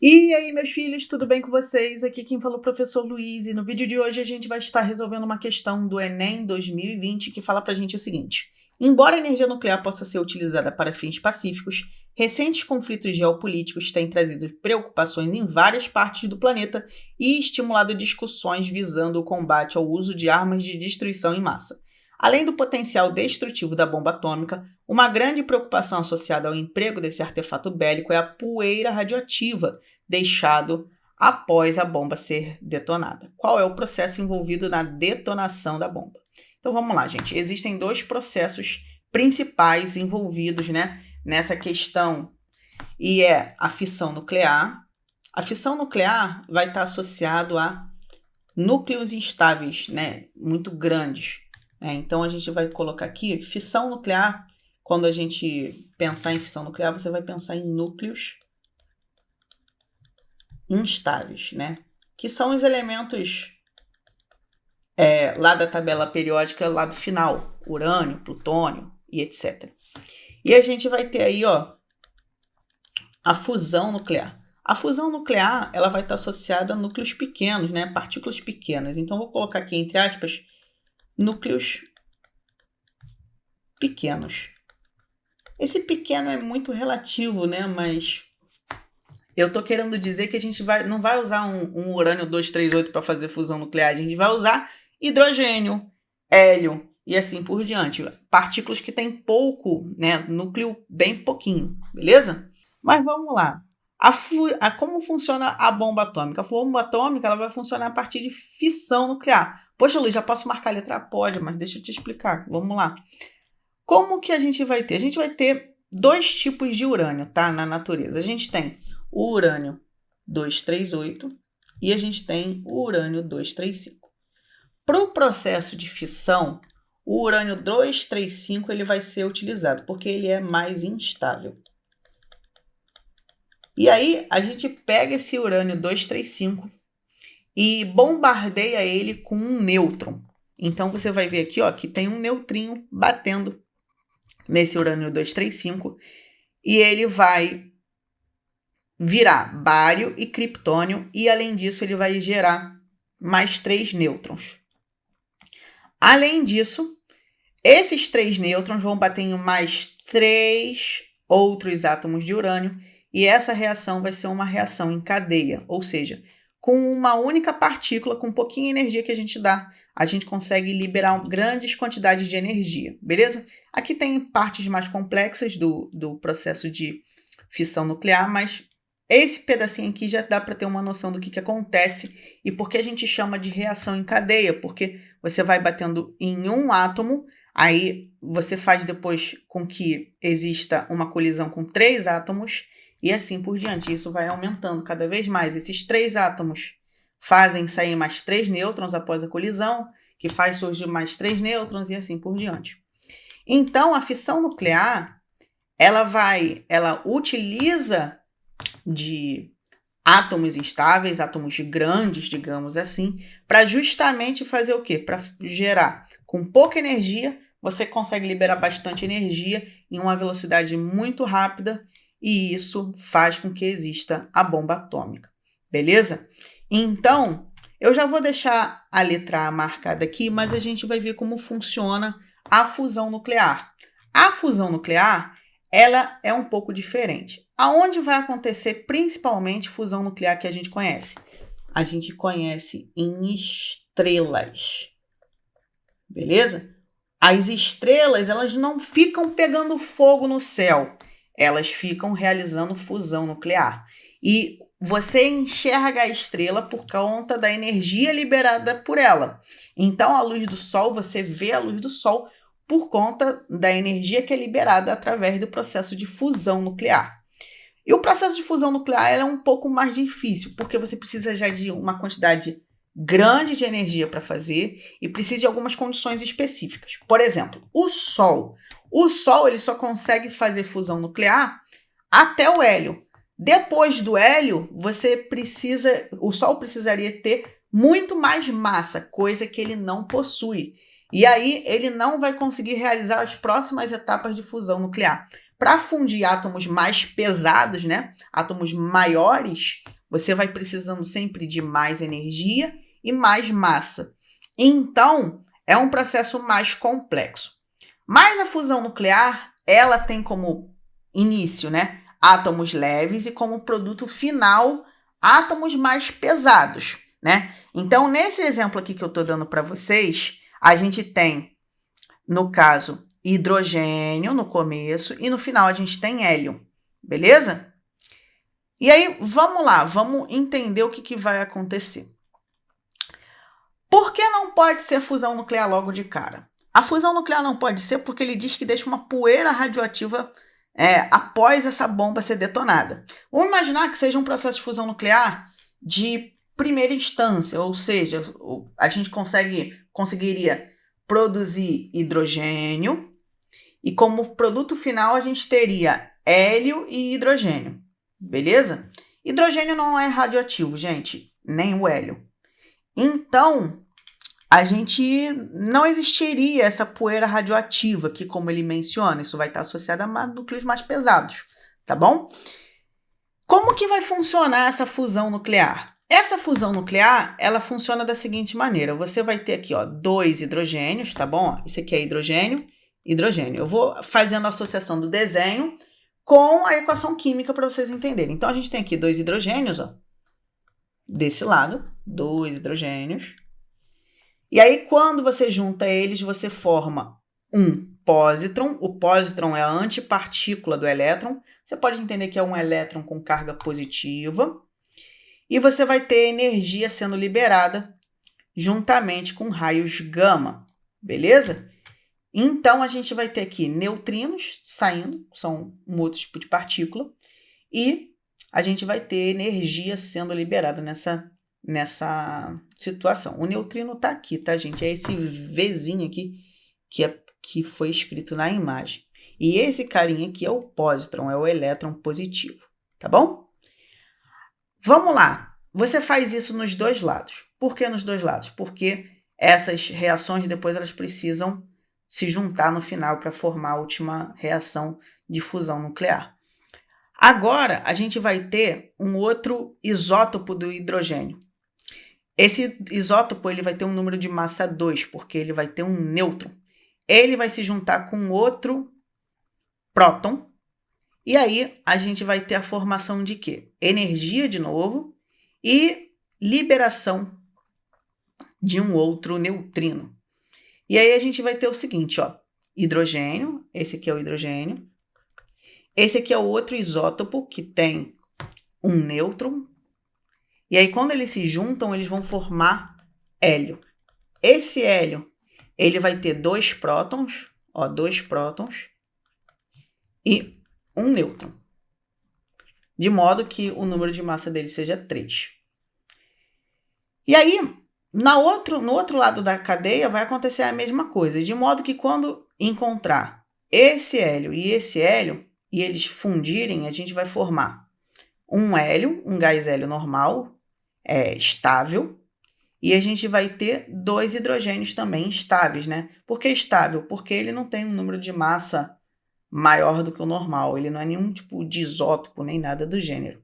E aí, meus filhos, tudo bem com vocês? Aqui quem falou é o professor Luiz, e no vídeo de hoje a gente vai estar resolvendo uma questão do Enem 2020 que fala pra gente o seguinte: embora a energia nuclear possa ser utilizada para fins pacíficos, recentes conflitos geopolíticos têm trazido preocupações em várias partes do planeta e estimulado discussões visando o combate ao uso de armas de destruição em massa. Além do potencial destrutivo da bomba atômica, uma grande preocupação associada ao emprego desse artefato bélico é a poeira radioativa deixado após a bomba ser detonada. Qual é o processo envolvido na detonação da bomba? Então vamos lá, gente. Existem dois processos principais envolvidos, nessa questão, e é a fissão nuclear. A fissão nuclear vai estar associado a núcleos instáveis, muito grandes. Então a gente vai colocar aqui fissão nuclear. Quando a gente pensar em fissão nuclear, você vai pensar em núcleos instáveis, que são os elementos lá da tabela periódica, lá do final, urânio, plutônio e etc. E a gente vai ter aí, a fusão nuclear. A fusão nuclear, ela vai estar associada a núcleos pequenos, partículas pequenas. Então, vou colocar aqui, entre aspas, núcleos pequenos. Esse pequeno é muito relativo, mas eu tô querendo dizer que a gente não vai usar um urânio 238 para fazer fusão nuclear. A gente vai usar hidrogênio, hélio e assim por diante. Partículas que têm pouco, núcleo bem pouquinho, beleza? Mas vamos lá. Como funciona a bomba atômica? A bomba atômica ela vai funcionar a partir de fissão nuclear. Poxa, Luiz, já posso marcar a letra A? Pode, mas deixa eu te explicar. Vamos lá. Como que a gente vai ter? A gente vai ter dois tipos de urânio, na natureza. A gente tem o urânio 238 e a gente tem o urânio 235. Para o processo de fissão, o urânio 235 ele vai ser utilizado, porque ele é mais instável. E aí, a gente pega esse urânio 235 e bombardeia ele com um nêutron. Então, você vai ver aqui que tem um neutrinho batendo nesse urânio 235 e ele vai virar bário e criptônio e, além disso, ele vai gerar mais 3 nêutrons. Além disso, esses 3 nêutrons vão bater em mais 3 outros átomos de urânio e essa reação vai ser uma reação em cadeia, ou seja, com uma única partícula, com pouquinha energia que a gente dá, a gente consegue liberar grandes quantidades de energia, beleza? Aqui tem partes mais complexas do processo de fissão nuclear, mas esse pedacinho aqui já dá para ter uma noção do que acontece e por que a gente chama de reação em cadeia, porque você vai batendo em um átomo, aí você faz depois com que exista uma colisão com 3 átomos e assim por diante. Isso vai aumentando cada vez mais. Esses 3 átomos fazem sair mais 3 nêutrons após a colisão, que faz surgir mais 3 nêutrons e assim por diante. Então, a fissão nuclear, ela utiliza de átomos instáveis, átomos grandes, digamos assim, para justamente fazer o quê? Para gerar com pouca energia, você consegue liberar bastante energia em uma velocidade muito rápida e isso faz com que exista a bomba atômica, beleza? Então, eu já vou deixar a letra A marcada aqui, mas a gente vai ver como funciona a fusão nuclear. A fusão nuclear, ela é um pouco diferente. Aonde vai acontecer principalmente fusão nuclear que a gente conhece? A gente conhece em estrelas, beleza? As estrelas, elas não ficam pegando fogo no céu, elas ficam realizando fusão nuclear. E você enxerga a estrela por conta da energia liberada por ela. Então, a luz do Sol, você vê a luz do Sol por conta da energia que é liberada através do processo de fusão nuclear. E o processo de fusão nuclear é um pouco mais difícil, porque você precisa já de uma quantidade grande de energia para fazer e precisa de algumas condições específicas. Por exemplo, o Sol. O Sol ele só consegue fazer fusão nuclear até o hélio. Depois do hélio, o Sol precisaria ter muito mais massa, coisa que ele não possui. E aí ele não vai conseguir realizar as próximas etapas de fusão nuclear. Para fundir átomos mais pesados, átomos maiores, você vai precisando sempre de mais energia e mais massa. Então, é um processo mais complexo. Mas a fusão nuclear, ela tem como início, né, átomos leves e como produto final, átomos mais pesados, né? Então, nesse exemplo aqui que eu estou dando para vocês, a gente tem, no caso, hidrogênio no começo e no final a gente tem hélio, beleza? E aí, vamos lá, vamos entender o que vai acontecer. Por que não pode ser fusão nuclear logo de cara? A fusão nuclear não pode ser porque ele diz que deixa uma poeira radioativa após essa bomba ser detonada. Vamos imaginar que seja um processo de fusão nuclear de primeira instância, ou seja, a gente conseguiria produzir hidrogênio e como produto final a gente teria hélio e hidrogênio, beleza? Hidrogênio não é radioativo, gente, nem o hélio. Então, a gente não existiria essa poeira radioativa que, como ele menciona, isso vai estar associado a núcleos mais pesados, tá bom? Como que vai funcionar essa fusão nuclear? Essa fusão nuclear, ela funciona da seguinte maneira. Você vai ter aqui, ó, 2 hidrogênios, tá bom? Isso aqui é hidrogênio, hidrogênio. Eu vou fazendo a associação do desenho com a equação química para vocês entenderem. Então, a gente tem aqui 2 hidrogênios, ó. Desse lado, 2 hidrogênios. E aí, quando você junta eles, você forma um pósitron. O pósitron é a antipartícula do elétron. Você pode entender que é um elétron com carga positiva. E você vai ter energia sendo liberada juntamente com raios gama, beleza? Então, a gente vai ter aqui neutrinos saindo, são um outro tipo de partícula, e a gente vai ter energia sendo liberada nessa situação. O neutrino está aqui, tá, gente? É esse Vzinho aqui que foi escrito na imagem. E esse carinha aqui é o pósitron, é o elétron positivo, tá bom? Vamos lá. Você faz isso nos dois lados. Por que nos dois lados? Porque essas reações depois elas precisam se juntar no final para formar a última reação de fusão nuclear. Agora, a gente vai ter um outro isótopo do hidrogênio. Esse isótopo ele vai ter um número de massa 2, porque ele vai ter um nêutron. Ele vai se juntar com outro próton, e aí a gente vai ter a formação de quê? Energia de novo e liberação de um outro neutrino. E aí a gente vai ter o seguinte, ó, hidrogênio, esse aqui é o hidrogênio, esse aqui é o outro isótopo que tem um nêutron, e aí quando eles se juntam, eles vão formar hélio. Esse hélio, ele vai ter 2 prótons, ó, 2 prótons e um nêutron, de modo que o número de massa dele seja 3. E aí, no outro lado da cadeia vai acontecer a mesma coisa, de modo que quando encontrar esse hélio e eles fundirem, a gente vai formar um hélio, um gás hélio normal, estável, e a gente vai ter 2 hidrogênios também estáveis, né? Por que estável? Porque ele não tem um número de massa maior do que o normal, ele não é nenhum tipo de isótopo, nem nada do gênero.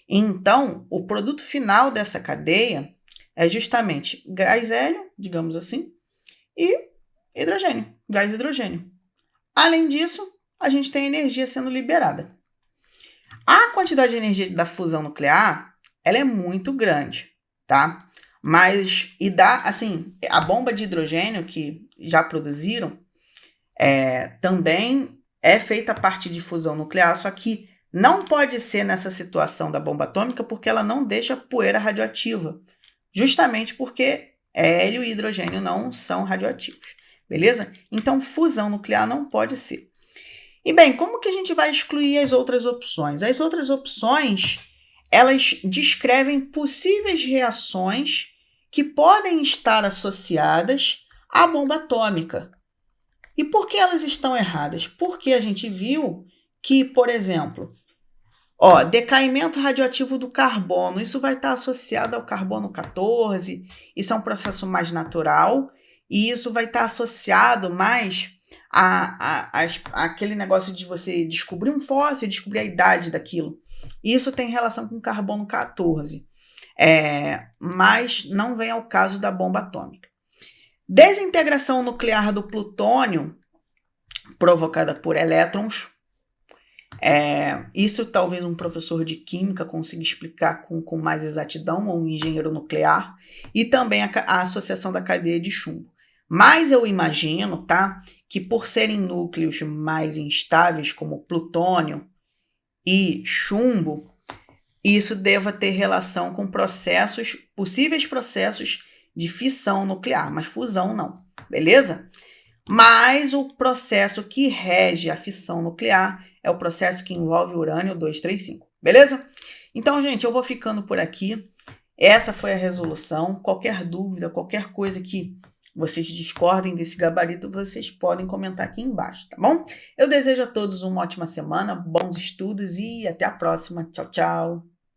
Então, o produto final dessa cadeia é justamente gás hélio, digamos assim, e hidrogênio, gás hidrogênio. Além disso, a gente tem energia sendo liberada. A quantidade de energia da fusão nuclear, ela é muito grande, tá? Mas, a bomba de hidrogênio que já produziram, também é feita a partir de fusão nuclear, só que não pode ser nessa situação da bomba atômica porque ela não deixa poeira radioativa, justamente porque hélio e hidrogênio não são radioativos, beleza? Então, fusão nuclear não pode ser. E bem, como que a gente vai excluir as outras opções? As outras opções, elas descrevem possíveis reações que podem estar associadas à bomba atômica. E por que elas estão erradas? Porque a gente viu que, por exemplo, decaimento radioativo do carbono, isso vai estar associado ao carbono 14, isso é um processo mais natural, e isso vai estar associado mais aquele negócio de você descobrir um fóssil, descobrir a idade daquilo. Isso tem relação com carbono 14, mas não vem ao caso da bomba atômica. Desintegração nuclear do plutônio provocada por elétrons. Isso talvez um professor de química consiga explicar com mais exatidão, ou um engenheiro nuclear, e também a associação da cadeia de chumbo. Mas eu imagino, tá, que por serem núcleos mais instáveis, como plutônio e chumbo, isso deva ter relação com possíveis processos de fissão nuclear, mas fusão não, beleza? Mas o processo que rege a fissão nuclear é o processo que envolve urânio 235, beleza? Então, gente, eu vou ficando por aqui. Essa foi a resolução. Qualquer dúvida, qualquer coisa que vocês discordem desse gabarito, vocês podem comentar aqui embaixo, tá bom? Eu desejo a todos uma ótima semana, bons estudos e até a próxima. Tchau, tchau!